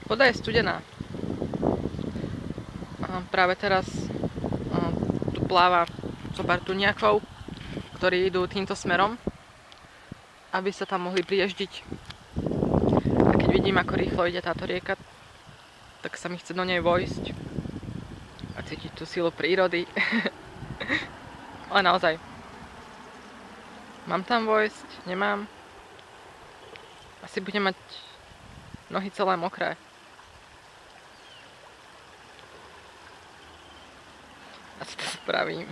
Voda je studená. Práve teraz tu pláva zopár tuniakov, ktorí idú týmto smerom, aby sa tam mohli prieždiť. A keď vidím, ako rýchlo ide táto rieka, tak sa mi chce do nej vojsť a cítiť tú silu prírody. Ale naozaj, mám tam vojsť? Nemám? Asi budem mať nohy celé mokré. Asi to spravím.